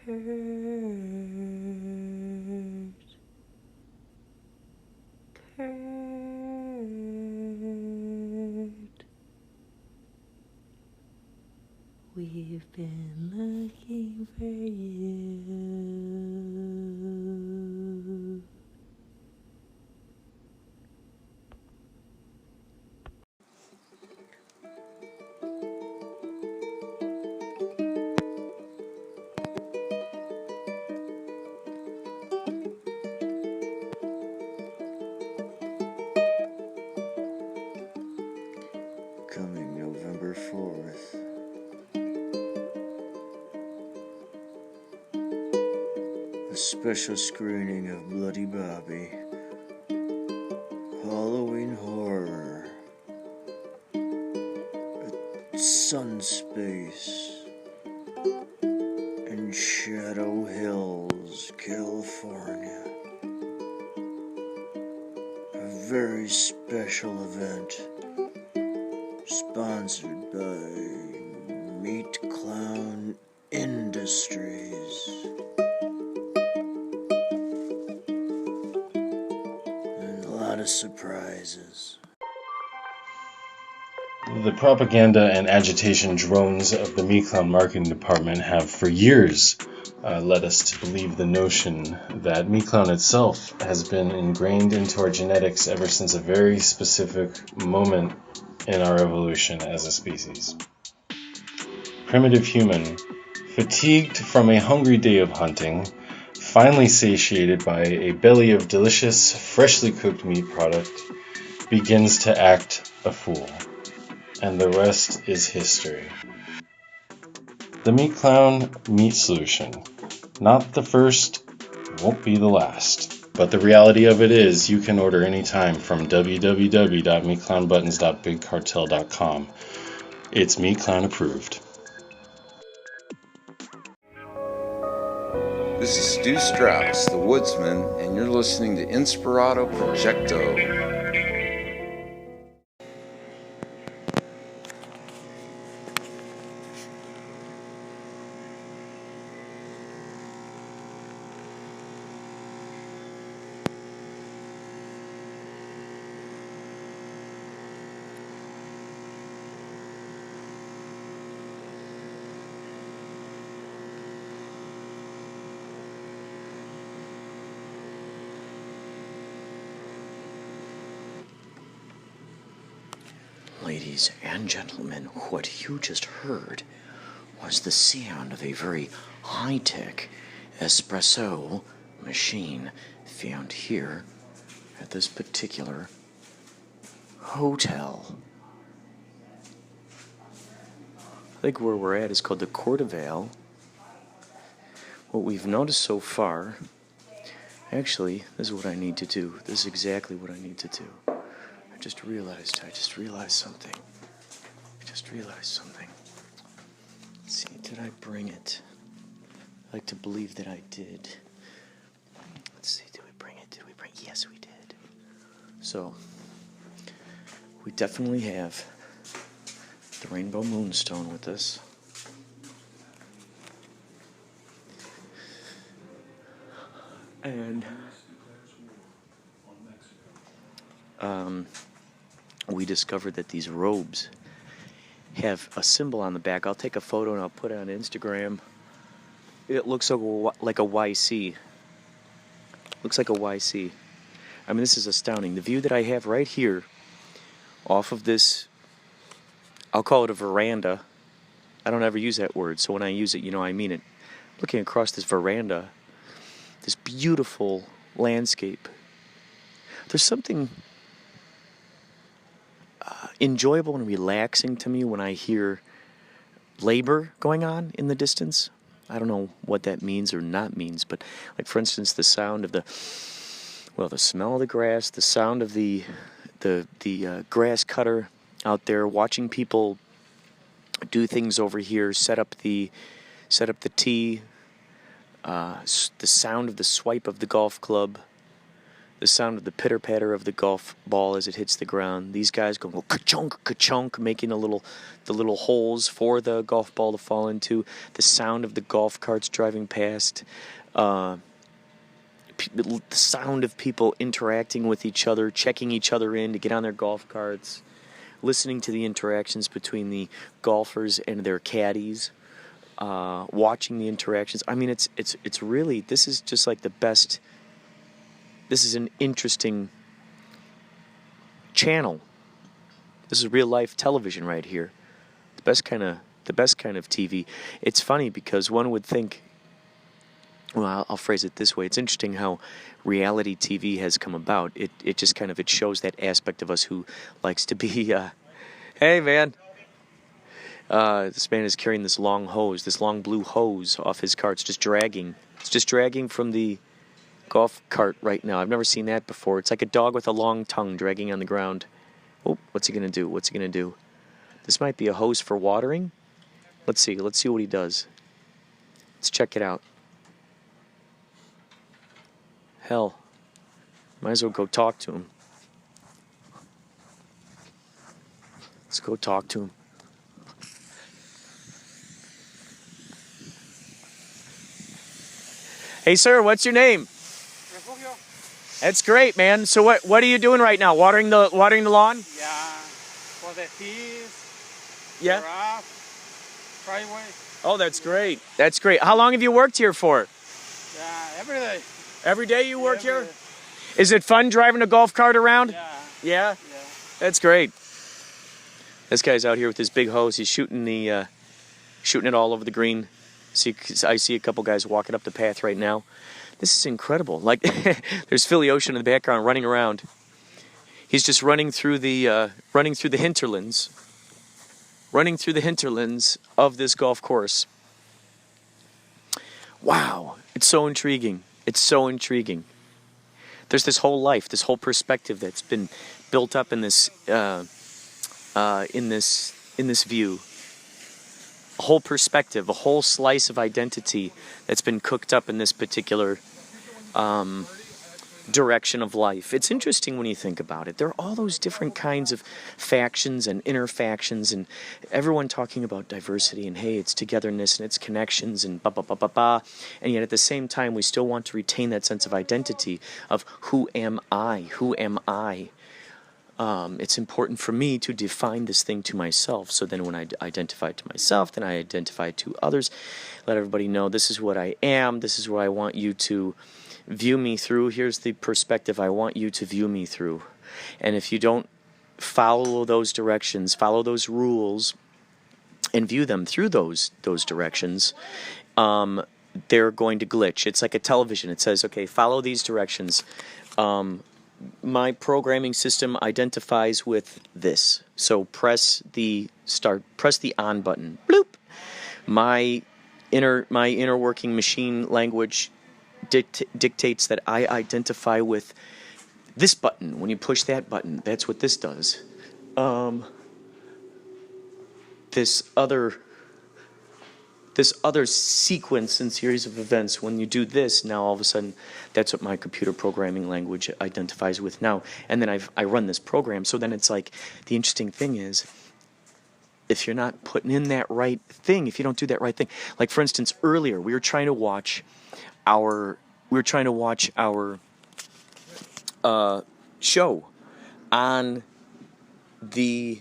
We've been looking for you. Coming November 4th. A special screening of Bloody Bobby. Halloween Horror. At Sunspace. In Shadow Hills, California. A very special event. Sponsored by Meat Clown Industries. And a lot of surprises. The propaganda and agitation drones of the Meat Clown marketing department have for years led us to believe the notion that Meat Clown itself has been ingrained into our genetics ever since a very specific moment in our evolution as a species. Primitive human, fatigued from a hungry day of hunting, finally satiated by a belly of delicious, freshly cooked meat product, begins to act a fool. And the rest is history. The Meat Clown Meat Solution. Not the first, won't be the last. But the reality of it is, you can order anytime from www.meatclownbuttons.bigcartel.com. It's Meat Clown approved. This is Stu Strauss, the Woodsman, and you're listening to Inspirado Projecto. Ladies and gentlemen, what you just heard was the sound of a very high-tech espresso machine found here at this particular hotel. I think where we're at is called the Cordevalle. What we've noticed so far, actually, this is what I need to do. This is exactly what I need to do. I just realized something. Let's see, did I bring it? I like to believe that I did. Let's see, did we bring it? Yes, we did. So, we definitely have the Rainbow Moonstone with us. And we discovered that these robes have a symbol on the back. I'll take a photo and I'll put it on Instagram. It looks like a YC. Looks like a YC. I mean, this is astounding. The view that I have right here off of this, I'll call it a veranda. I don't ever use that word, so when I use it, I mean it. Looking across this veranda, this beautiful landscape. There's something enjoyable and relaxing to me when I hear labor going on in the distance. I don't know what that means or not means, but like, for instance, the sound of the smell of the grass, the sound of the grass cutter out there, watching people do things over here, set up the tee, the sound of the swipe of the golf club, the sound of the pitter-patter of the golf ball as it hits the ground. These guys go ka-chunk, ka-chunk, making the little holes for the golf ball to fall into. The sound of the golf carts driving past. The sound of people interacting with each other, checking each other in to get on their golf carts. Listening to the interactions between the golfers and their caddies. Watching the interactions. I mean, it's really, this is just like the best. This is an interesting channel. This is real life television right here. The best kind of TV. It's funny because one would think, well, I'll phrase it this way. It's interesting how reality TV has come about. It just kind of, it shows that aspect of us who likes to be, hey man. This man is carrying this long hose, this long blue hose off his cart. It's just dragging. It's just dragging from the golf cart right now. I've never seen that before. It's like a dog with a long tongue dragging on the ground. Oh, what's he going to do? What's he going to do? This might be a hose for watering. Let's see. Let's see what he does. Let's check it out. Hell, might as well go talk to him. Let's go talk to him. Hey, sir, what's your name? That's great, man. So what are you doing right now? Watering the lawn? Yeah, for the teas, Yeah. grass, driveway. Oh, that's great. That's great. How long have you worked here for? Yeah, every day. Every day you work Every here? day. Is it fun driving a golf cart around? Yeah. Yeah? Yeah. That's great. This guy's out here with his big hose. He's shooting it all over the green. I see a couple guys walking up the path right now. This is incredible. Like, there's Philly Ocean in the background running around. He's just running through the hinterlands. Running through the hinterlands of this golf course. Wow, it's so intriguing. It's so intriguing. There's this whole life, this whole perspective that's been built up in this view. A whole perspective, a whole slice of identity that's been cooked up in this particular direction of life. It's interesting when you think about it. There are all those different kinds of factions and inner factions and everyone talking about diversity and hey, it's togetherness and it's connections and ba. And yet at the same time, we still want to retain that sense of identity of who am I? Who am I? It's important for me to define this thing to myself. So then when I identify it to myself, then I identify it to others. Let everybody know this is what I am. This is what I want you to view me through. Here's the perspective I want you to view me through. And if you don't follow those directions, follow those rules, and view them through those directions, they're going to glitch. It's like a television. It says, okay, follow these directions. My programming system identifies with this. So press the on button. Bloop. My inner working machine language dictates that I identify with this button. When you push that button, that's what this does. This other sequence and series of events, when you do this, now all of a sudden, that's what my computer programming language identifies with now. And then I run this program. So then it's like, the interesting thing is, if you're not putting in that right thing, if you don't do that right thing, like for instance, earlier we were trying to watch our show on the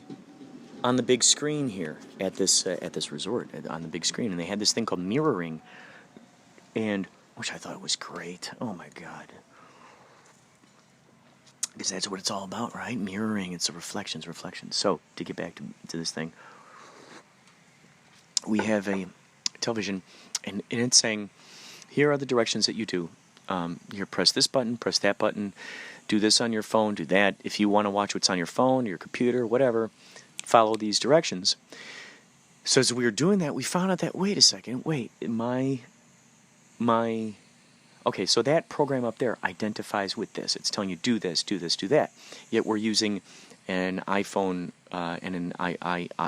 big screen here at this resort on the big screen, and they had this thing called mirroring, and which I thought was great. Oh my God, because that's what it's all about, right? Mirroring. It's the reflections. So to get back to this thing, we have a television, and it's saying, here are the directions that you do. Here, press this button, press that button, do this on your phone, do that. If you want to watch what's on your phone, your computer, whatever, follow these directions. So as we were doing that, we found out that, wait a second, okay, so that program up there identifies with this. It's telling you do this, do that. Yet we're using an iPhone and an iLaptop.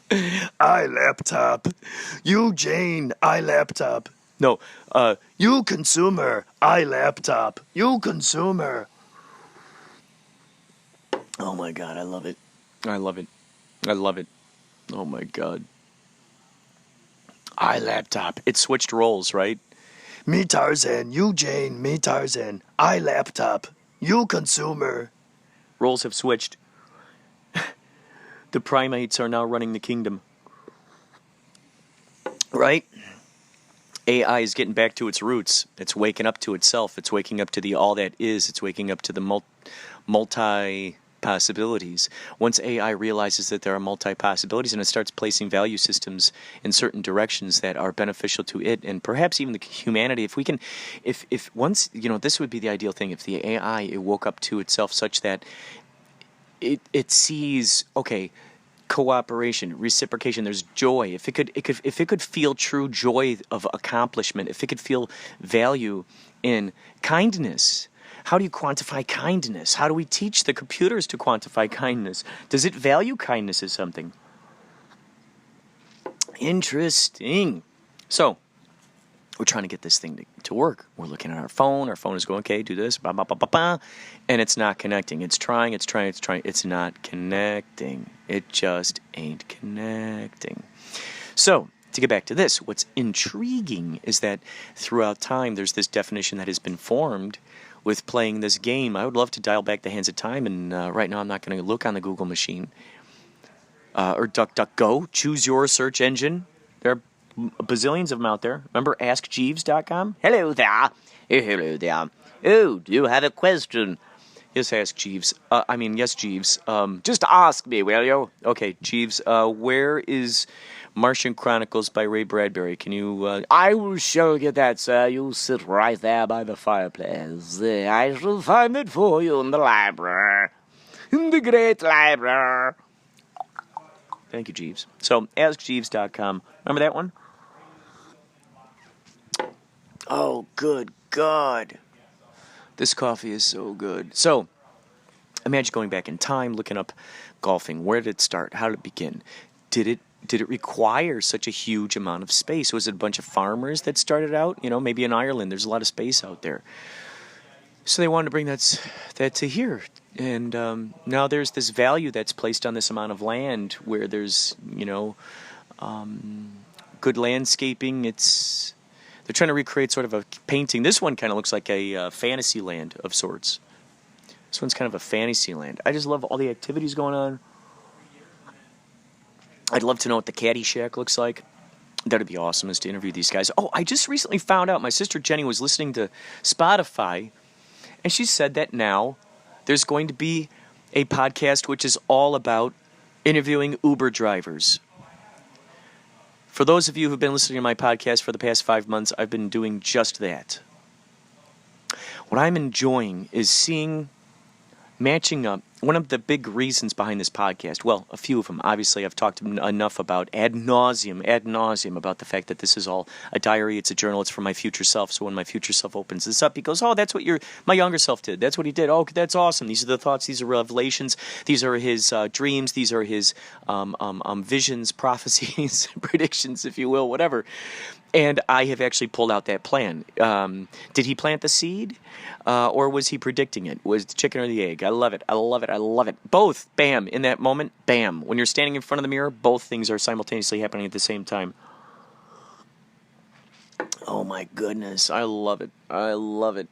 iLaptop. You Jane, iLaptop. No, you consumer, iLaptop. You consumer. Oh my God, I love it. I love it. I love it. Oh my God. iLaptop. It switched roles, right? Me Tarzan, you Jane, me Tarzan. iLaptop. You consumer. Roles have switched. The primates are now running the kingdom. Right? AI is getting back to its roots. It's waking up to itself. It's waking up to the all that is. It's waking up to the multi-possibilities. Once AI realizes that there are multi-possibilities and it starts placing value systems in certain directions that are beneficial to it and perhaps even the humanity, if we can, if once, this would be the ideal thing, if the AI, it woke up to itself such that it sees, okay, cooperation, reciprocation, there's joy. If it could feel true joy of accomplishment, if it could feel value in kindness. How do you quantify kindness? How do we teach the computers to quantify kindness? Does it value kindness as something? Interesting. So, we're trying to get this thing to work. We're looking at our phone. Our phone is going, okay, do this, blah, blah, blah, blah, blah, and it's not connecting. It's trying. It's not connecting. It just ain't connecting. So, to get back to this, what's intriguing is that throughout time, there's this definition that has been formed with playing this game. I would love to dial back the hands of time, and right now I'm not going to look on the Google machine or DuckDuckGo. Choose your search engine. There are bazillions of them out there. Remember AskJeeves.com? Hello there. Hello there. Oh, do you have a question? Yes, Ask Jeeves. Yes, Jeeves. Just ask me, will you? Okay, Jeeves, where is Martian Chronicles by Ray Bradbury? Can you... I will show you that, sir. You sit right there by the fireplace. I shall find it for you in the library. In the great library. Thank you, Jeeves. So, AskJeeves.com. Remember that one? Oh, good God. This coffee is so good. So, imagine going back in time, looking up golfing. Where did it start? How did it begin? Did it require such a huge amount of space? Was it a bunch of farmers that started out? Maybe in Ireland, there's a lot of space out there. So they wanted to bring that to here. And now there's this value that's placed on this amount of land where there's, good landscaping. They're trying to recreate sort of a painting. This one kind of looks like a fantasy land of sorts. This one's kind of a fantasy land. I just love all the activities going on. I'd love to know what the Caddy Shack looks like. That'd be awesome, is to interview these guys. Oh, I just recently found out my sister Jenny was listening to Spotify, and she said that now there's going to be a podcast which is all about interviewing Uber drivers. For those of you who've been listening to my podcast for the past 5 months, I've been doing just that. What I'm enjoying is matching up. One of the big reasons behind this podcast, well, a few of them. Obviously, I've talked enough about ad nauseum about the fact that this is all a diary, it's a journal, it's for my future self. So when my future self opens this up, he goes, oh, that's what my younger self did. That's what he did. Oh, that's awesome. These are the thoughts. These are revelations. These are his dreams. These are his visions, prophecies, predictions, if you will, whatever. And I have actually pulled out that plan. Did he plant the seed? Or was he predicting it? Was it the chicken or the egg? I love it. I love it. I love it. Both. Bam. In that moment, bam. When you're standing in front of the mirror, both things are simultaneously happening at the same time. Oh, my goodness. I love it. I love it.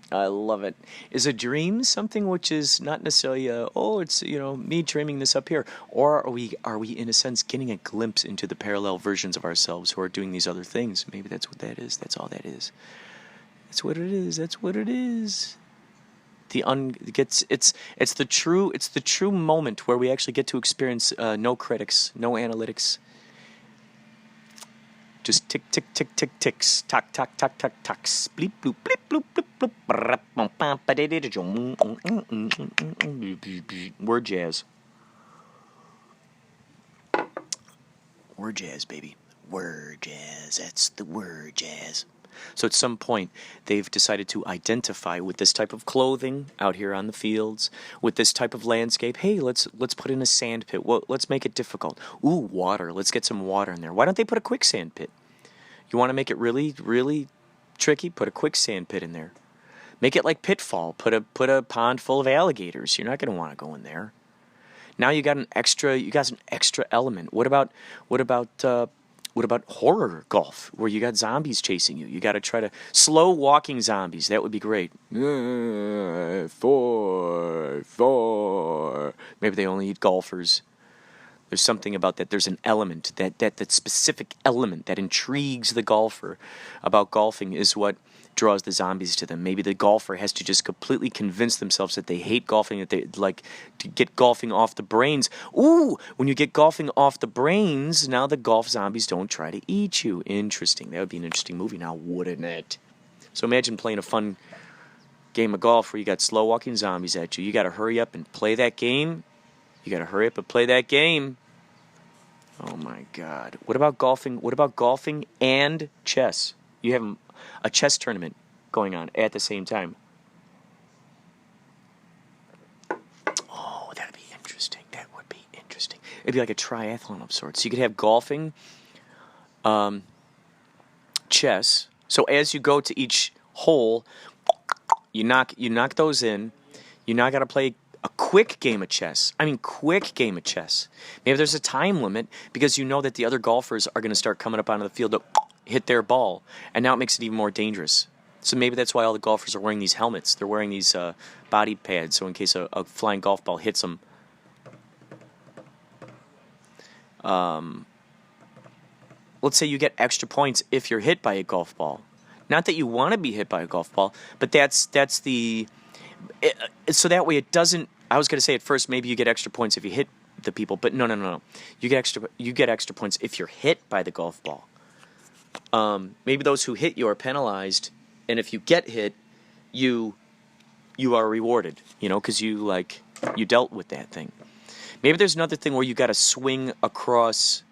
I love it. Is a dream something which is not necessarily, it's, me dreaming this up here? Or are we, in a sense, getting a glimpse into the parallel versions of ourselves who are doing these other things? Maybe that's what that is. That's all that is. That's what it is. That's what it is. It's the true moment where we actually get to experience no critics, no analytics. Just tick, tick, tick, tick, ticks. Tock, tock, tock, tock, tocks. Bleep, bloop, bleep, bloop, bloop, bloop. Word jazz. Word jazz, baby. Word jazz. That's the word jazz. So at some point, they've decided to identify with this type of clothing out here on the fields, with this type of landscape. Hey, let's put in a sand pit. Well, let's make it difficult. Ooh, water. Let's get some water in there. Why don't they put a quicksand pit? You want to make it really, really tricky? Put a quicksand pit in there. Make it like Pitfall. Put a pond full of alligators. You're not going to want to go in there. Now you got an extra element. What about horror golf, where you got zombies chasing you? You got to try to slow walking zombies. That would be great. 4. Maybe they only eat golfers. There's something about that. There's an element, that specific element that intrigues the golfer about golfing is what draws the zombies to them. Maybe the golfer has to just completely convince themselves that they hate golfing, that they like to get golfing off the brains. Ooh, when you get golfing off the brains, now the golf zombies don't try to eat you. Interesting. That would be an interesting movie now, wouldn't it? So imagine playing a fun game of golf where you got slow walking zombies at you. You got to hurry up and play that game. Oh my God. What about golfing? What about golfing and chess? You have a chess tournament going on at the same time. Oh, that'd be interesting. That would be interesting. It'd be like a triathlon of sorts. You could have golfing, chess. So as you go to each hole, you knock those in. You now got to play a quick game of chess. Quick game of chess. Maybe there's a time limit because you know that the other golfers are going to start coming up onto the field to hit their ball, and now it makes it even more dangerous. So maybe that's why all the golfers are wearing these helmets. They're wearing these body pads, so in case a flying golf ball hits them. Let's say you get extra points if you're hit by a golf ball. Not that you want to be hit by a golf ball, but that's the... so that way it doesn't... I was going to say at first maybe you get extra points if you hit the people, but no. You get extra points if you're hit by the golf ball. Maybe those who hit you are penalized, and if you get hit, you are rewarded, because you dealt with that thing. Maybe there's another thing where you got to swing across.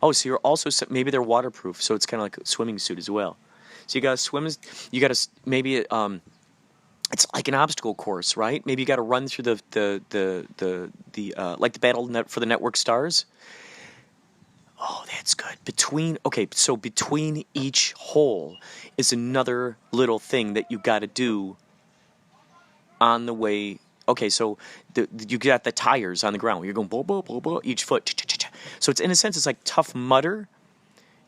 Oh, so you're also, maybe they're waterproof, so it's kind of like a swimming suit as well. So you got to swim. You got to maybe it's like an obstacle course, right? Maybe you got to run through the like the battle for the network stars. Oh, that's good. Between each hole is another little thing that you got to do on the way. Okay, so you got the tires on the ground. You're going bo bo bo bo each foot. So it's in a sense it's like Tough Mudder,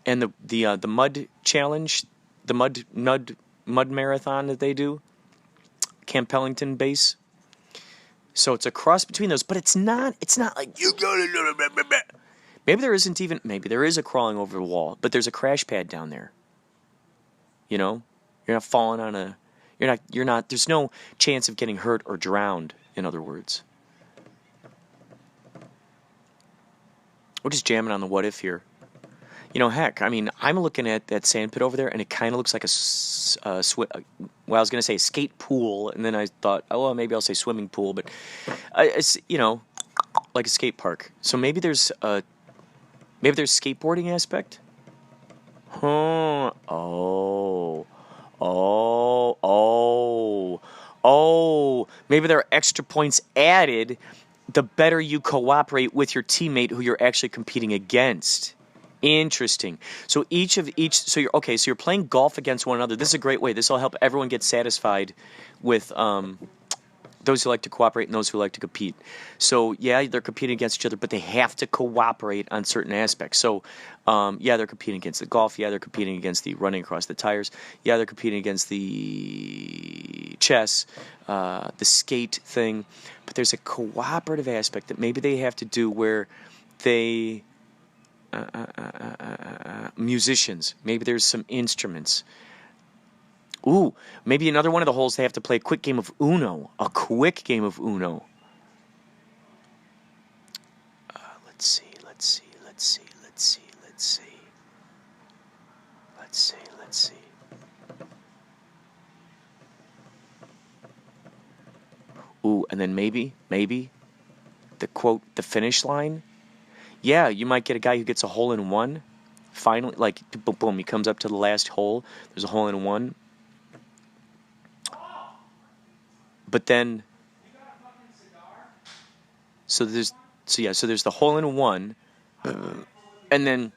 and the mud challenge, the mud marathon that they do, Camp Pellington base. So it's a cross between those, but it's not like you gotta. Maybe there is a crawling over the wall, but there's a crash pad down there. You're not falling on you're not, there's no chance of getting hurt or drowned, in other words. We're just jamming on the what if here. Heck, I'm looking at that sand pit over there, and it kind of looks like I was going to say a skate pool, and then I thought, maybe I'll say swimming pool, but it's, like a skate park. So maybe there's skateboarding aspect. Maybe there are extra points added the better you cooperate with your teammate who you're actually competing against. Interesting. So you're playing golf against one another. This is a great way. This will help everyone get satisfied with those who like to cooperate and those who like to compete. So, yeah, they're competing against each other, but they have to cooperate on certain aspects. So, they're competing against the golf. Yeah, they're competing against the running across the tires. Yeah, they're competing against the chess, the skate thing. But there's a cooperative aspect that maybe they have to do where they... musicians. Maybe there's some instruments. Ooh, maybe another one of the holes they have to play a quick game of Uno. Let's see. Ooh, and then maybe the quote, the finish line. Yeah, you might get a guy who gets a hole in one. Finally, like, boom, boom, he comes up to the last hole. There's a hole in one. But then, so there's the hole in one, and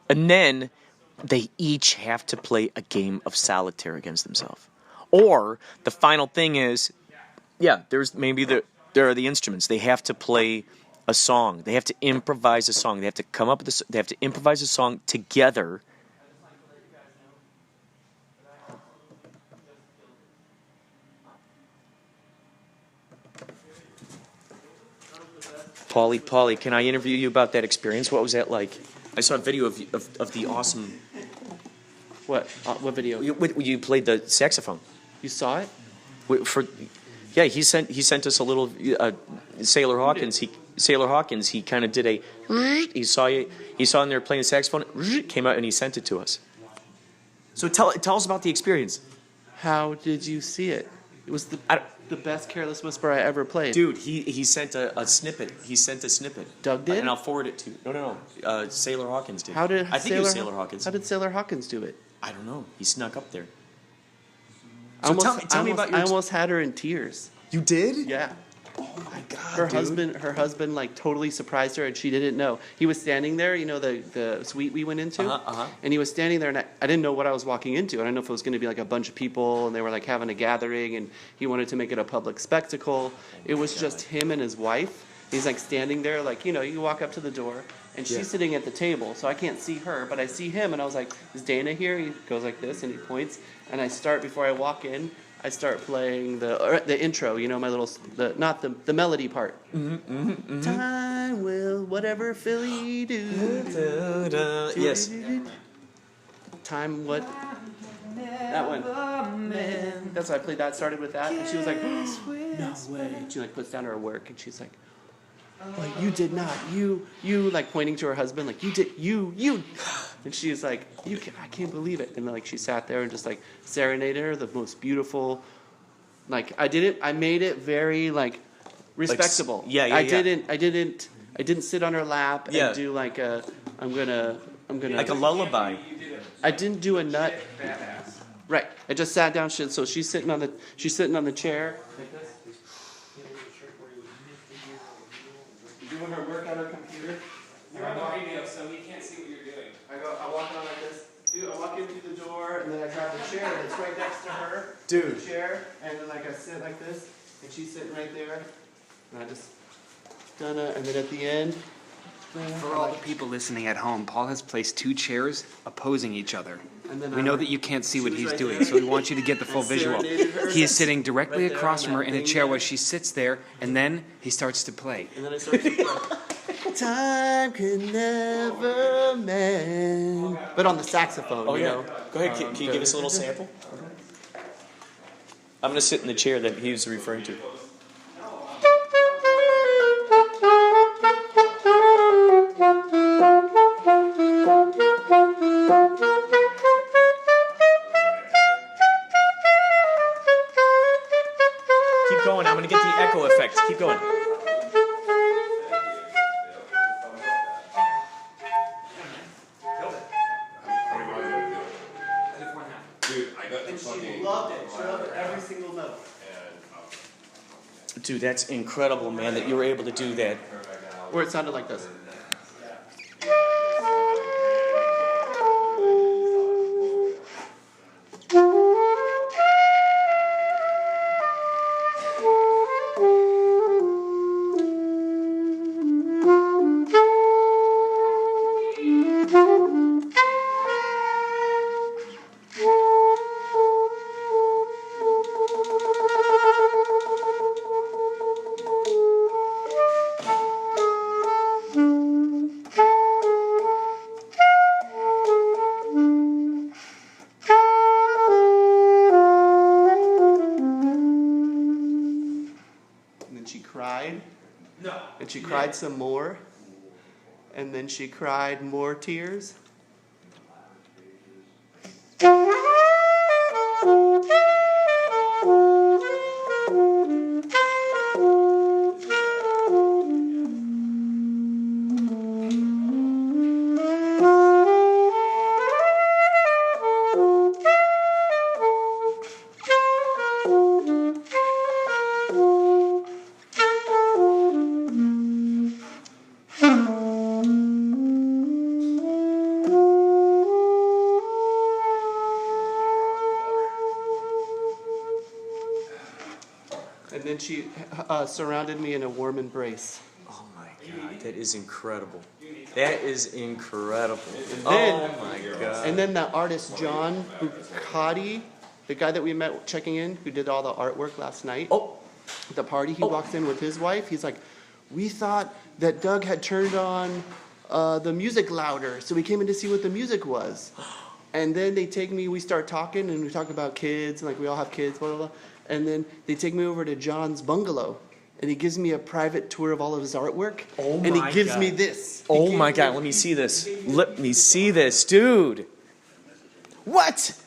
then they each have to play a game of solitaire against themselves. Or the final thing is, there are the instruments. They have to play a song. They have to improvise a song. They have to come up with they have to improvise a song together. Paulie, can I interview you about that experience? What was that like? I saw a video of the awesome. What video? You played the saxophone. You saw it? He sent us a little Sailor Hawkins. He kind of did a. He saw in there playing the saxophone. Came out and he sent it to us. So tell us about the experience. How did you see it? It was the best Careless Whisper I ever played. Dude, he sent a snippet. He sent a snippet. Doug did? And I'll forward it to you. No. Sailor Hawkins did. I think it was Sailor Hawkins. How did Sailor Hawkins do it? I don't know. He snuck up there. So tell me about your. I almost had her in tears. You did? Yeah. Oh my God, Her husband like totally surprised her, and she didn't know. He was standing there, the suite we went into, and he was standing there, and I didn't know what I was walking into. I didn't know if it was going to be like a bunch of people, and they were like having a gathering, and he wanted to make it a public spectacle. It was just him and his wife. He's like standing there, like you walk up to the door, and she's sitting at the table, so I can't see her, but I see him, and I was like, "Is Dana here?" He goes like this, and he points, and before I walk in. I start playing the intro, my little not the melody part. Time will whatever Philly do. Yes. Time what? That one. That's why I played that. Started with that, and she was like, "No way!" She like puts down her work, and she's like, "You did not. You like pointing to her husband, like you did. You." And she's like, I can't believe it. And like she sat there and just like serenaded her, the most beautiful. Like I made it very like respectable. I didn't sit on her lap and do like I'm gonna like a lullaby. I didn't do a nut. Right. I just sat down. So she's sitting on the chair like this. Doing her work on her computer. You're on the radio, so we can't see what you're doing. I walk on like this. Dude, I walk in through the door, and then I grab the chair that's right next to her. Dude. The chair, and then like I sit like this, and she's sitting right there. And I just and then at the end. For all the people listening at home, Paul has placed two chairs opposing each other. And then We know that you can't see what he's doing, so we want you to get the full visual. He is sitting directly across from her in a chair where she sits there, and then he starts to play. And then I start to play. Time can never mend. But on the saxophone, you know. Go ahead. Can you give us a little sample? I'm going to sit in the chair that he was referring to. Keep going. I'm going to get the echo effect. Keep going. She loved it. She loved every single note. Dude, that's incredible, man, that you were able to do that. Or it sounded like this. And she cried some more, and then she cried more tears. And then she surrounded me in a warm embrace. Oh my God, that is incredible. That is incredible. Then, oh my God. And then the artist John Bucati, the guy that we met checking in, who did all the artwork last night. Oh. At the party, he walks in with his wife. He's like, we thought that Doug had turned on the music louder, so we came in to see what the music was. And then they take me, we start talking, and we talk about kids, and like we all have kids, blah, blah, blah. And then they take me over to John's bungalow, and he gives me a private tour of all of his artwork. Oh and my he gives God. me this. Oh my God, let me see this. Let me see this, dude. What?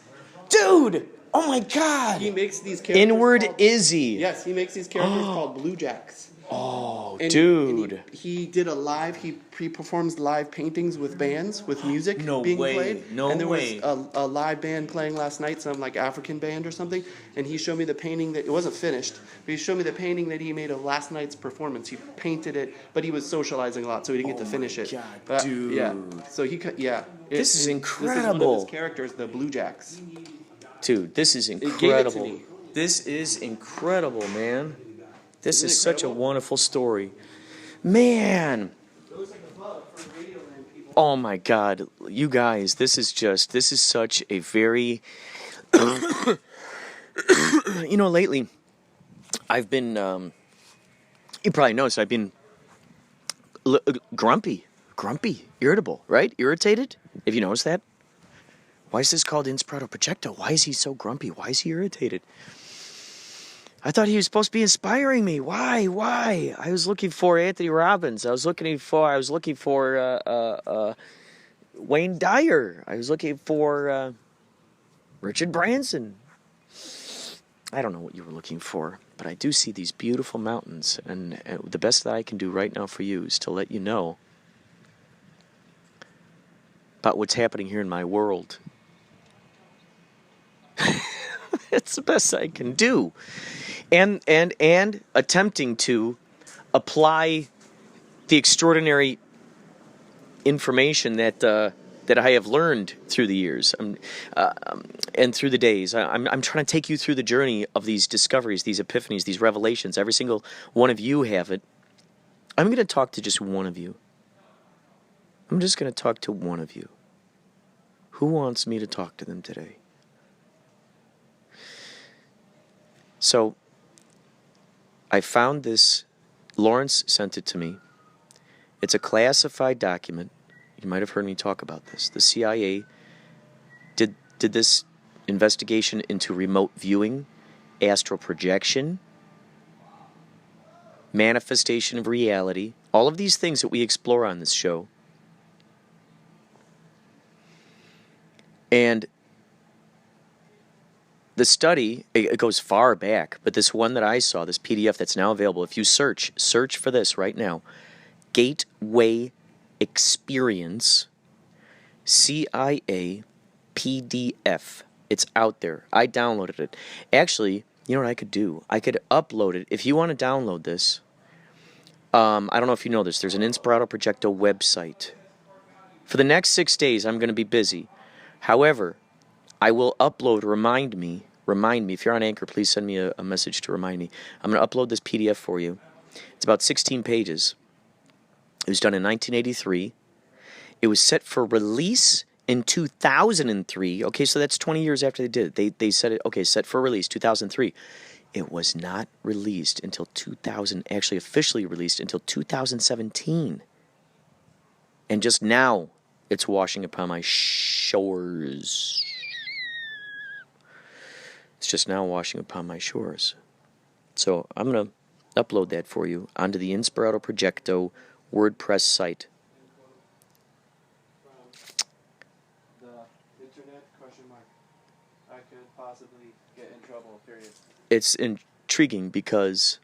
Dude! Oh my God! He makes these characters Inward called, Izzy. Yes, he makes these characters called Blue Jacks. Oh, And dude. he did a live, he performs live paintings with bands, with music No being way. played. No and there way. was a live band playing last night, some like African band or something, and he showed me the painting that, it wasn't finished, but he showed me the painting that he made of last night's performance. He painted it, but he was socializing a lot, so he didn't get to finish it. God, But, dude. Yeah, so he, yeah. This is This is one incredible. of his characters, the Blue Jacks. Dude, this is gave it to incredible. me. This is incredible, man. This Isn't is it such a incredible? wonderful story. Man. Oh my God. You guys, this is such a very, lately, I've been, you probably noticed, I've been grumpy, irritable, right? Irritated? Have you noticed that? Why is this called Inspirado Projecto? Why is he so grumpy? Why is he irritated? I thought he was supposed to be inspiring me. Why? I was looking for Anthony Robbins. I was looking for Wayne Dyer. I was looking for Richard Branson. I don't know what you were looking for, but I do see these beautiful mountains, and the best that I can do right now for you is to let you know about what's happening here in my world. It's the best I can do. And attempting to apply the extraordinary information that I have learned through the years and through the days. I'm trying to take you through the journey of these discoveries, these epiphanies, these revelations. Every single one of you have it. I'm going to talk to just one of you. I'm just going to talk to one of you. Who wants me to talk to them today? So, I found this. Lawrence sent it to me. It's a classified document. You might have heard me talk about this. The CIA did this investigation into remote viewing, astral projection, manifestation of reality, all of these things that we explore on this show. And the study, it goes far back, but this one that I saw, this PDF that's now available, if you search for this right now, Gateway Experience, CIA PDF. It's out there. I downloaded it. Actually, you know what I could do? I could upload it. If you want to download this, I don't know if you know this, there's an Inspirado Projecto website. For the next 6 days, I'm going to be busy. However, I will upload, remind me, if you're on Anchor, please send me a message to remind me. I'm going to upload this PDF for you. It's about 16 pages. It was done in 1983. It was set for release in 2003. Okay, so that's 20 years after they did it. They said it, okay, set for release, 2003. It was not released until actually officially released until 2017. And just now, it's washing upon my shores. It's just now washing upon my shores. So I'm going to upload that for you onto the Inspirado Projecto WordPress site. The internet, ? I could possibly get in trouble, period. It's intriguing because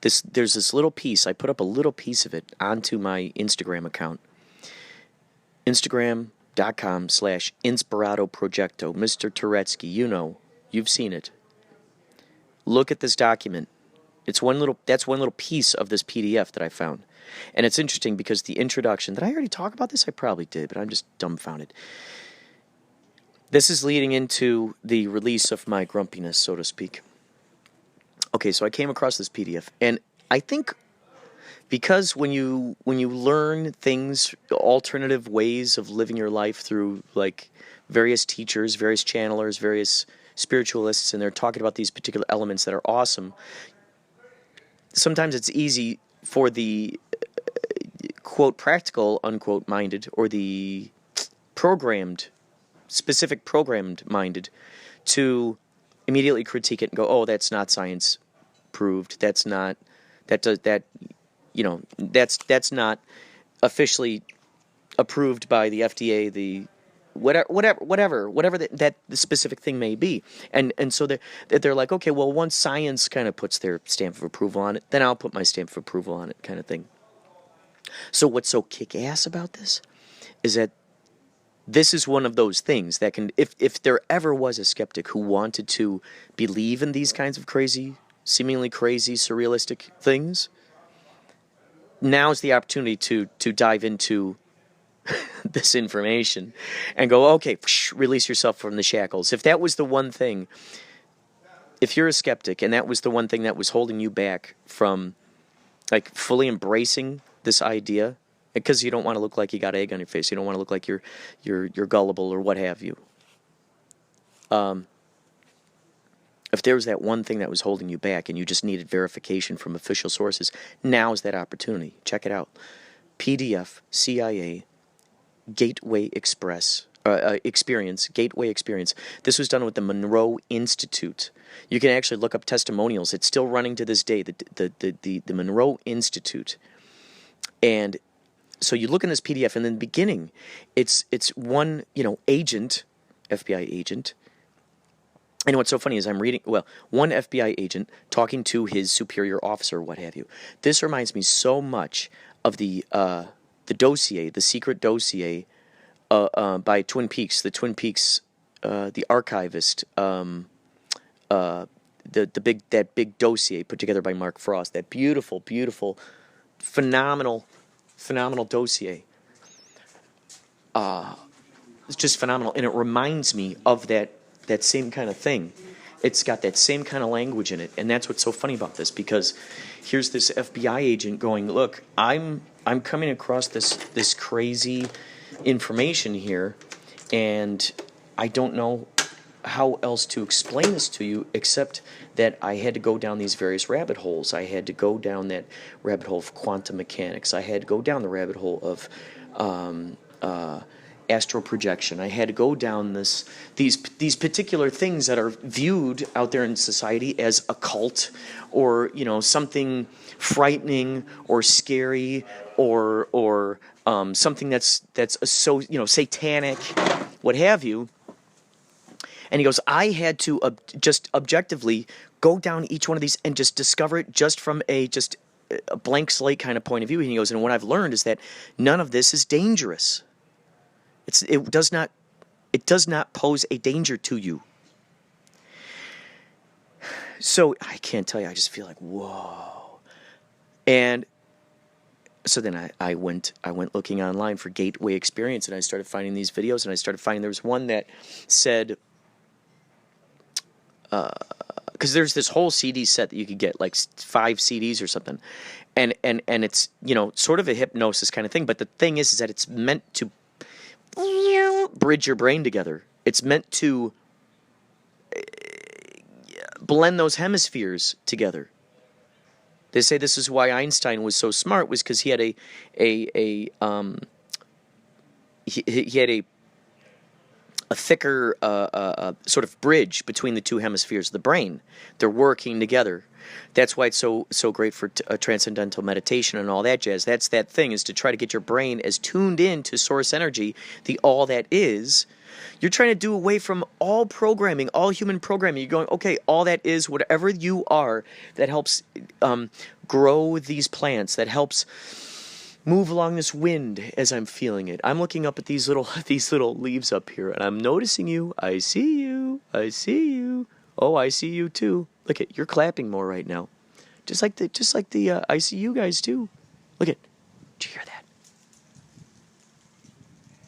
there's this little piece. I put up a little piece of it onto my Instagram account. Instagram.com/Inspirado Projecto. Mr. Turetsky, you've seen it. Look at this document. That's one little piece of this PDF that I found. And it's interesting because the introduction, did I already talk about this? I probably did, but I'm just dumbfounded. This is leading into the release of my grumpiness, so to speak. Okay, so I came across this PDF, and I think because when you learn things, alternative ways of living your life through like various teachers, various channelers, various spiritualists, and they're talking about these particular elements that are awesome, sometimes it's easy for the quote practical unquote minded, or the specific programmed minded, to immediately critique it and go, oh, that's not science proved, that's not officially approved by the FDA, the whatever that the specific thing may be, and so they're like, okay, well, once science kind of puts their stamp of approval on it, then I'll put my stamp of approval on it, kind of thing. So what's so kick-ass about this is that this is one of those things that can, if there ever was a skeptic who wanted to believe in these kinds of seemingly crazy, surrealistic things, now's the opportunity to dive into this information and go, okay, release yourself from the shackles. If that was the one thing, if you're a skeptic and that was the one thing that was holding you back from like fully embracing this idea, because you don't want to look like you got egg on your face, you don't want to look like you're gullible or what have you. If there was that one thing that was holding you back and you just needed verification from official sources, now's that opportunity. Check it out. PDF, CIA, Gateway Experience. This was done with the Monroe Institute. You can actually look up testimonials. It's still running to this day, the Monroe Institute. And so you look in this PDF, and in the beginning, it's one, agent, FBI agent. And what's so funny is I'm reading, one FBI agent talking to his superior officer, what have you. This reminds me so much of the dossier, the secret dossier by Twin Peaks, the archivist, that big dossier put together by Mark Frost, that beautiful, phenomenal dossier. It's just phenomenal, and it reminds me of that same kind of thing. It's got that same kind of language in it, and that's what's so funny about this, because here's this FBI agent going, look, I'm coming across this crazy information here, and I don't know how else to explain this to you except that I had to go down these various rabbit holes. I had to go down that rabbit hole of quantum mechanics. I had to go down the rabbit hole of astral projection. I had to go down these particular things that are viewed out there in society as occult, or something frightening or scary, or something that's so satanic, what have you. And he goes, I had to just objectively go down each one of these and just discover it just from a blank slate kind of point of view. And he goes, and what I've learned is that none of this is dangerous. It does not pose a danger to you. So I can't tell you, I just feel like, whoa. And so then I went looking online for Gateway Experience, and I started finding these videos, and I started finding there was one that said, because there's this whole CD set that you could get, like 5 CDs or something, and it's sort of a hypnosis kind of thing. But the thing is that it's meant to bridge your brain together. It's meant to blend those hemispheres together. They say this is why Einstein was so smart, was because he had a thicker sort of bridge between the two hemispheres of the brain. They're working together. That's why it's so great for transcendental meditation and all that jazz. That's that thing, is to try to get your brain as tuned in to source energy, the all that is. You're trying to do away from all programming, all human programming. You're going, okay, all that is, whatever you are, that helps grow these plants, that helps move along this wind as I'm feeling it. I'm looking up at these little leaves up here, and I'm noticing you. I see you. I see you. Oh, I see you too. Look at, you're clapping more right now, just like the I see you guys too. Look at, did you hear that?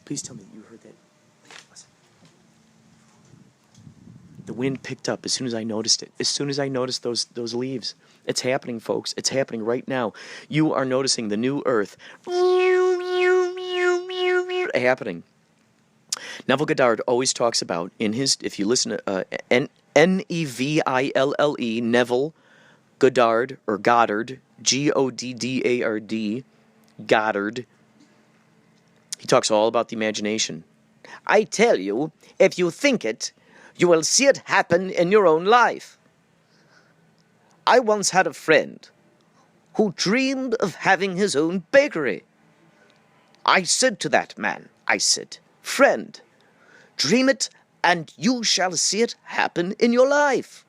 Please tell me you heard that. Listen. wind picked up as soon as I noticed it. As soon as I noticed those leaves. It's happening, folks. It's happening right now. You are noticing the new earth happening. Neville Goddard always talks about in his, if you listen to Neville, Neville Goddard, or Goddard, Goddard, Goddard. He talks all about the imagination. I tell you, if you think it, you will see it happen in your own life. I once had a friend who dreamed of having his own bakery. I said to that man, I said, friend, dream it and you shall see it happen in your life.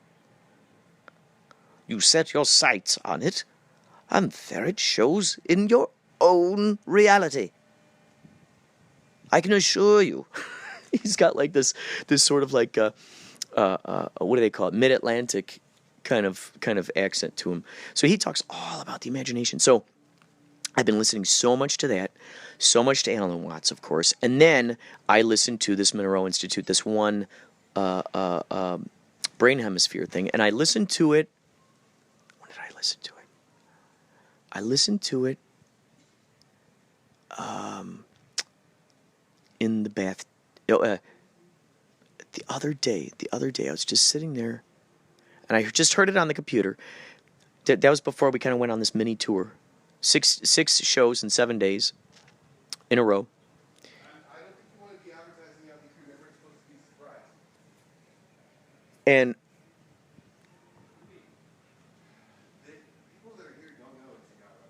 You set your sights on it, and there it shows in your own reality. I can assure you. He's got like this sort of like what do they call it? Mid-Atlantic kind of accent to him. So he talks all about the imagination. So I've been listening so much to that, so much to Alan Watts, of course, and then I listened to this Monroe Institute, this one brain hemisphere thing, and I listened to it. When did I listen to it? I listened to it in the bath. The other day, I was just sitting there, and I just heard it on the computer. That was before we kind of went on this mini tour. Six shows in 7 days in a row. I don't think you want to be advertising Yachtley Crew. Everyone's supposed to be surprised. And The people that are here don't know it's a yacht.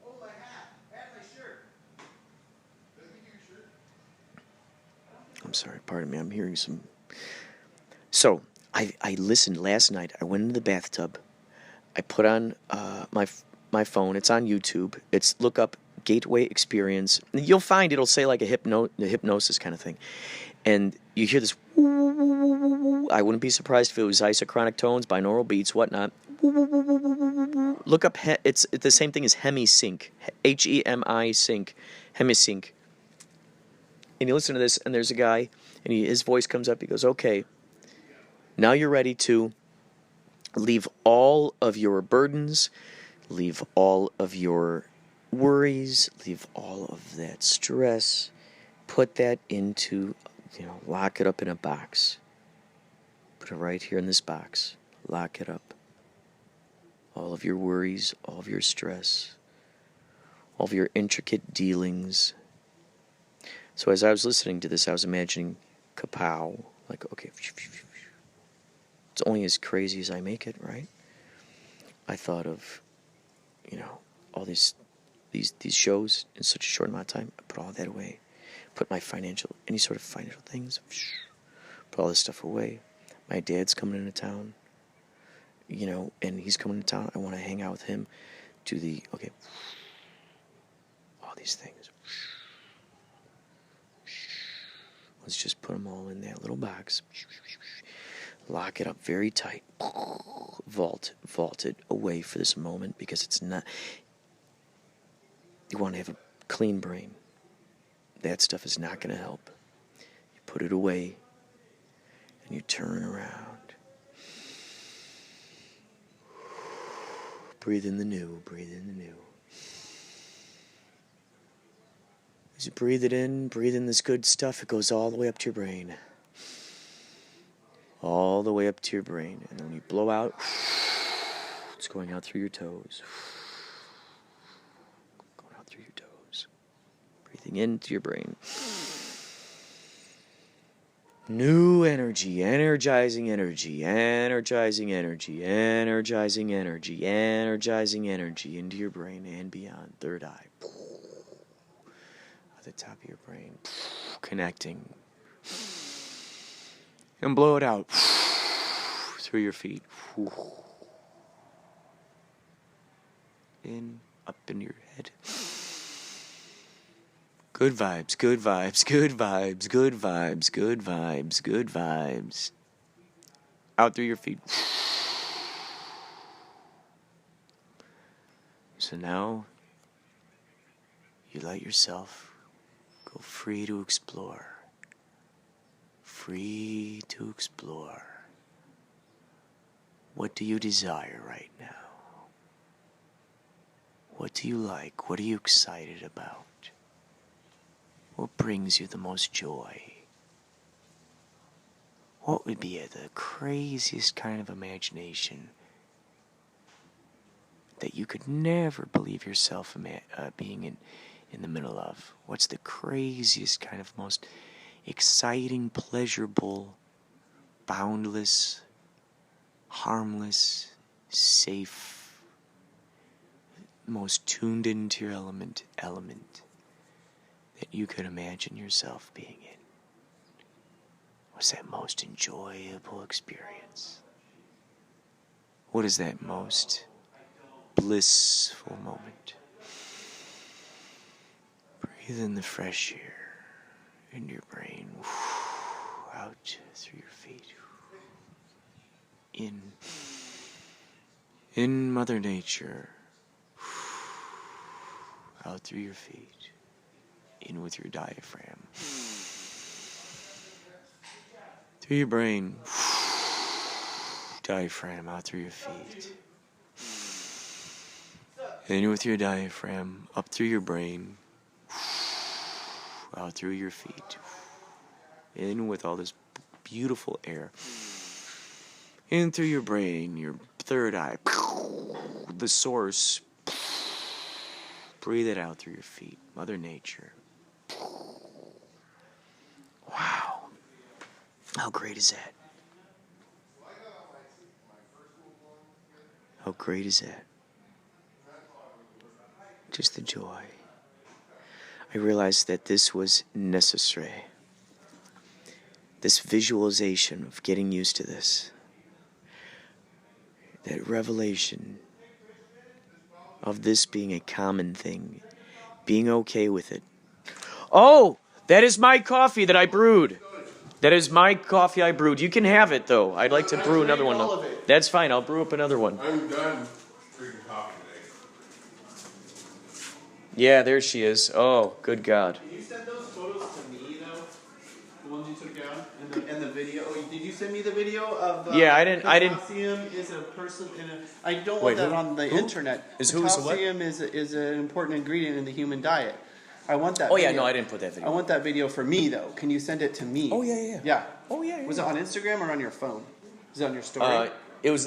Oh, my hat. And my shirt. Does he give you your shirt? I'm sorry, pardon me, I'm hearing some. So, I listened last night. I went into the bathtub. I put on my phone. It's on YouTube. Look up Gateway Experience. You'll find it'll say like a hypnosis kind of thing. And you hear this. I wouldn't be surprised if it was isochronic tones, binaural beats, whatnot. Look up. It's the same thing as HemiSync. HEMI sync. HemiSync. And you listen to this, and there's a guy, and his voice comes up. He goes, "Okay, now you're ready to leave all of your burdens, leave all of your worries, leave all of that stress, put that into, lock it up in a box. Put it right here in this box. Lock it up. All of your worries, all of your stress, all of your intricate dealings." So as I was listening to this, I was imagining kapow, like, okay, it's only as crazy as I make it, right? I thought of, all these shows in such a short amount of time. I put all that away. Put my any sort of financial things, put all this stuff away. My dad's coming into town, and he's coming to town. I want to hang out with him. All these things. Let's just put them all in that little box. Lock it up very tight. Vault it away for this moment, because it's not. You want to have a clean brain. That stuff is not going to help. You put it away, and you turn around. Breathe in the new. Breathe in the new. As you breathe it in, breathe in this good stuff, it goes all the way up to your brain. All the way up to your brain. And then when you blow out, it's going out through your toes. Going out through your toes. Breathing into your brain. New energy, energizing energy, energizing energy, energizing energy, energizing energy into your brain and beyond. Third eye. The top of your brain, connecting, and blow it out through your feet, in, up in your head. Good vibes, good vibes, good vibes, good vibes, good vibes, good vibes. Out through your feet. So now you let yourself go free to explore. Free to explore. What do you desire right now? What do you like? What are you excited about? What brings you the most joy? What would be the craziest kind of imagination that you could never believe yourself being in the middle of? What's the craziest kind of most exciting, pleasurable, boundless, harmless, safe, most tuned into your element that you could imagine yourself being in? What's that most enjoyable experience? What is that most blissful moment? Breathe in the fresh air into your brain, out through your feet. In Mother Nature, out through your feet. In with your diaphragm. Through your brain. Diaphragm out through your feet. In with your diaphragm, up through your brain. Out through your feet. In with all this beautiful air. In through your brain, your third eye. The source. Breathe it out through your feet. Mother Nature. Wow. How great is that? How great is that? Just the joy. I realized that this was necessary. This visualization of getting used to this. That revelation of this being a common thing. Being okay with it. Oh! That is my coffee that I brewed. That is my coffee I brewed. You can have it, though. I'd like to brew another one. That's fine. I'll brew up another one. I'm done drinking coffee today. Yeah, there she is. Oh, good God. Can you send those photos to me, though? The ones you took down and the video. Oh, did you send me the video of? Yeah, I didn't. Potassium is a person in a. I don't want that on the internet. Potassium is an important ingredient in the human diet. I want that. Oh video. yeah, no, I didn't put that video. I want that video for me though. Can you send it to me? Oh yeah. Yeah. Oh yeah. Was it on Instagram or on your phone? Is it on your story? It was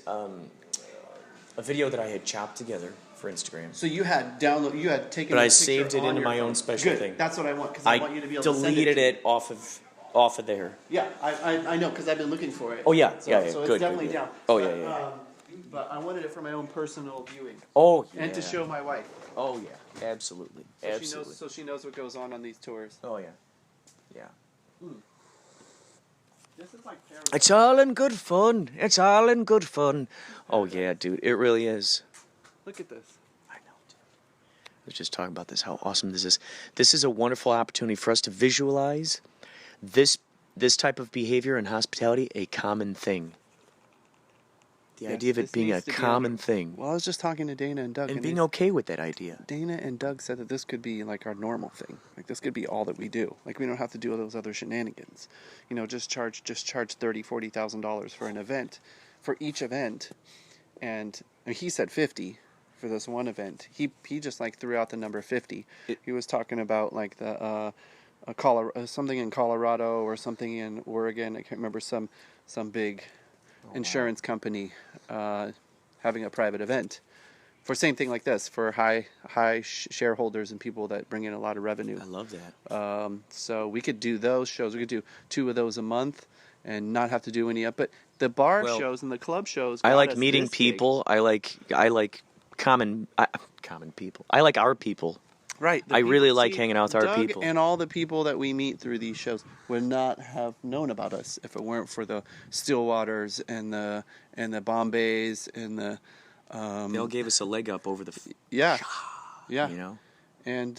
a video that I had chopped together for Instagram. So you had taken. But a I picture saved it on into your my phone. own special Good. thing. That's what I want because I want you to be able to send deleted it off of there. Yeah, I know because I've been looking for it. Oh yeah, So yeah. it's Good. definitely down. Oh yeah. But I wanted it for my own personal viewing. Oh yeah. And to show my wife. Oh yeah. Absolutely. Absolutely. So she knows what goes on these tours. Oh yeah. Yeah. This is like paradise. It's all in good fun. It's all in good fun. Oh yeah, dude. It really is. Look at this. I know, dude. I was just talking about this, how awesome this is. This is a wonderful opportunity for us to visualize this type of behavior in hospitality, a common thing. The idea of it being a common thing. Well, I was just talking to Dana and Doug. And being okay with that idea. Dana and Doug said that this could be like our normal thing. Like this could be all that we do. Like we don't have to do all those other shenanigans. You know, just charge $30,000-$40,000 for an event, for each event. And he said 50 for this one event. He just like threw out the number 50. He was talking about like the something in Colorado or something in Oregon. I can't remember some big insurance company having a private event for same thing like this for high shareholders and people that bring in a lot of revenue. I love that. So we could do those shows. We could do 2 of those a month and not have to do any up. But the bar shows and the club shows. I like meeting people. I like common people. I like our people. Right. I really like hanging out with our people. And all the people that we meet through these shows would not have known about us if it weren't for the Stillwaters and the Bombays and the. They all gave us a leg up over the. Yeah. You know. And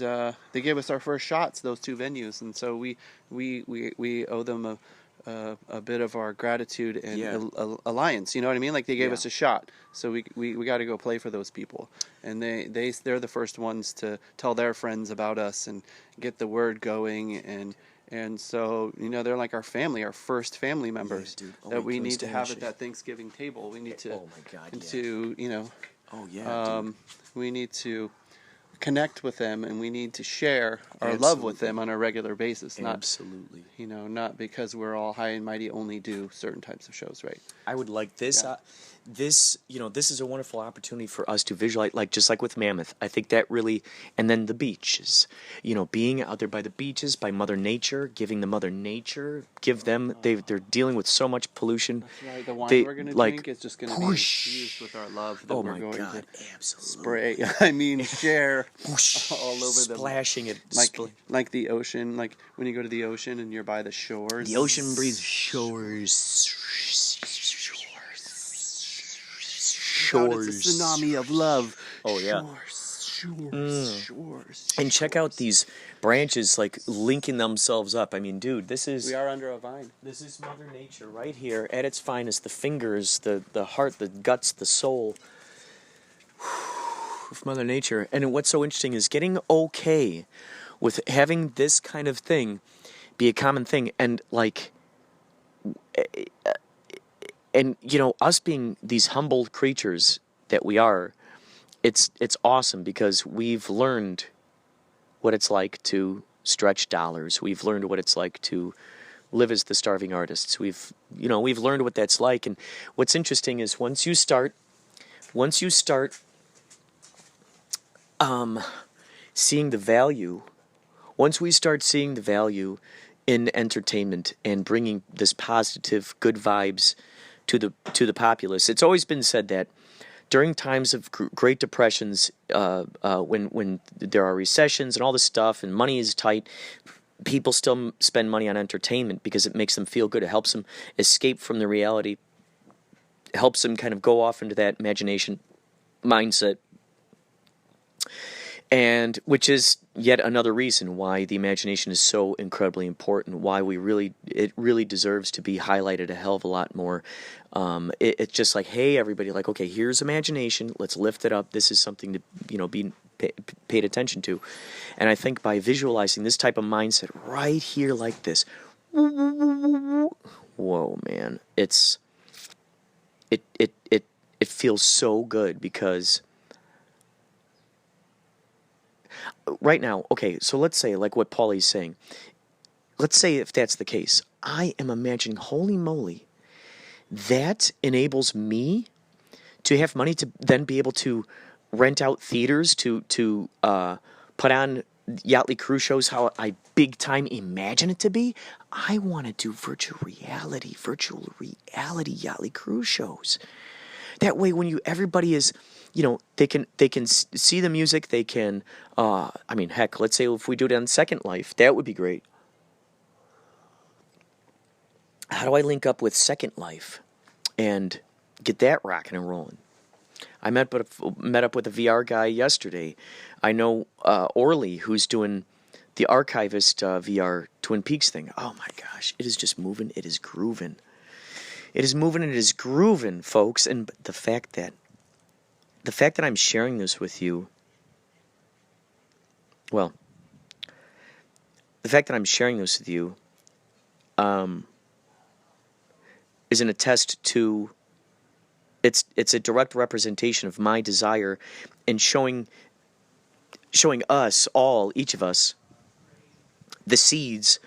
they gave us our first shots, those 2 venues, and so we owe them a bit of our gratitude and alliance. You know what I mean? Like they gave us a shot, so we got to go play for those people, and they're the first ones to tell their friends about us and get the word going And so, they're like our family, our first family members dude. Oh, that wait, we can we need stay to in have the at that Thanksgiving table. We need to, Oh my God, yeah. to, Oh yeah, dude. we need to connect with them, and we need to share our love with them on a regular basis. Absolutely. Not because we're all high and mighty only do certain types of shows, right? I would like this. Yeah. This is a wonderful opportunity for us to visualize, just like with Mammoth. I think that really, and then the beaches, being out there by the beaches, by Mother Nature, giving the Mother Nature, give them, they're dealing with so much pollution. That's right. The wine They, we're going to like, drink is just going to be whoosh. infused with our love that Oh we're my going God, to absolutely. spray. share Whoosh. all over the Splashing it. like the ocean, like when you go to the ocean and you're by the shores. The ocean breathes shores. It's a tsunami of love. Oh, yeah. Shores. And check out these branches, linking themselves up. I mean, dude, this is... We are under a vine. This is Mother Nature right here at its finest. The fingers, the heart, the guts, the soul of Mother Nature. And what's so interesting is getting okay with having this kind of thing be a common thing. And, us being these humble creatures that we are, it's awesome because we've learned what it's like to stretch dollars. We've learned what it's like to live as the starving artists. We've learned what that's like. And what's interesting is once you start seeing the value, once we start seeing the value in entertainment and bringing this positive, good vibes to the populace, it's always been said that during times of Great Depressions, when there are recessions and all this stuff and money is tight, people still spend money on entertainment because it makes them feel good. It helps them escape from the reality. It helps them kind of go off into that imagination mindset. And which is yet another reason why the imagination is so incredibly important, why it really deserves to be highlighted a hell of a lot more. It's just like, hey, everybody, okay, here's imagination. Let's lift it up. This is something to, be paid attention to. And I think by visualizing this type of mindset right here like this, whoa, man, it feels so good because... Right now, okay, so let's say, like what Paulie's saying, let's say if that's the case, I am imagining, holy moly, that enables me to have money to then be able to rent out theaters, to put on Yachtley Crew shows how I big time imagine it to be. I want to do virtual reality Yachtley Crew shows. That way, when everybody is... they can see the music. They can, heck, let's say if we do it on Second Life, that would be great. How do I link up with Second Life and get that rocking and rolling? I met up with a VR guy yesterday. I know Orly, who's doing the Archivist VR Twin Peaks thing. Oh my gosh, it is just moving. It is grooving. It is moving and it is grooving, folks. And the fact that I'm sharing this with you, is an attest to, it's a direct representation of my desire in showing us all, each of us, the seeds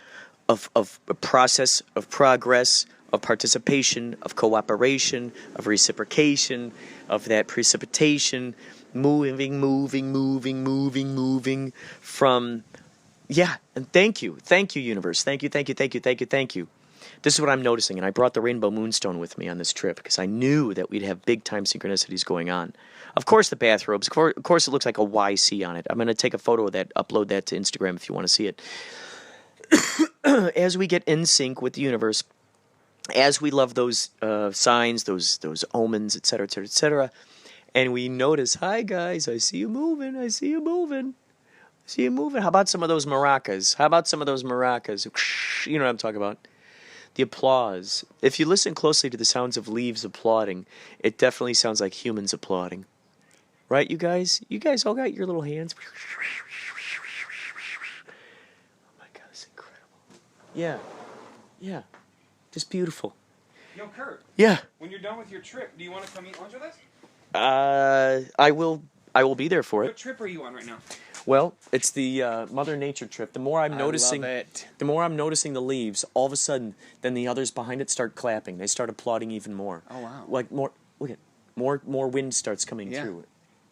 of a process, of progress, of participation, of cooperation, of reciprocation, of that precipitation, moving from, and thank you, universe, thank you. This is what I'm noticing, and I brought the Rainbow Moonstone with me on this trip because I knew that we'd have big-time synchronicities going on. Of course, the bathrobes, of course it looks like a YC on it. I'm going to take a photo of that, upload that to Instagram if you want to see it. As we get in sync with the universe, as we love those signs, those omens, etc., etc., etc., and we notice, hi guys, I see you moving. How about some of those maracas? You know what I'm talking about. The applause. If you listen closely to the sounds of leaves applauding, it definitely sounds like humans applauding. Right, you guys? You guys all got your little hands. Oh my God, it's incredible. Yeah. Yeah. Just beautiful. Yo, Kurt. Yeah. When you're done with your trip, do you want to come eat lunch with us? I will be there for What it. trip are you on right now? Well, it's the Mother Nature trip. The more I'm noticing, love it. the more I'm noticing the leaves, all of a sudden, then the others behind it start clapping. They start applauding even more. Oh, wow. Like more, look at, more wind starts coming Yeah. through.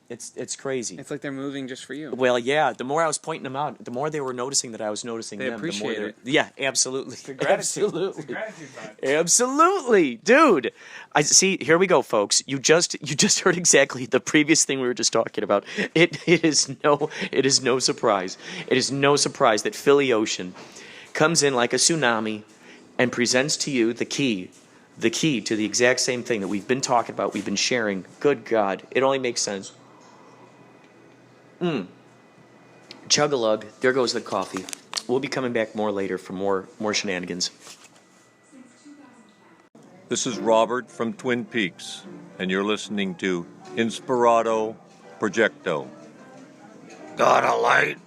It's crazy. It's like they're moving just for you. Well, yeah. The more I was pointing them out, the more they were noticing that I was noticing They them. appreciate the more it. Yeah, absolutely. It's a gratitude. Absolutely. It's a gratitude vibe. Absolutely, dude. I see. Here we go, folks. You just heard exactly the previous thing we were just talking about. It is no surprise. It is no surprise that Philly Ocean comes in like a tsunami and presents to you the key to the exact same thing that we've been talking about. We've been sharing. Good God, it only makes sense. Chug-a-lug. There goes the coffee. We'll be coming back more later for more shenanigans. This is Robert from Twin Peaks, and you're listening to Inspirado Projecto. Got a light?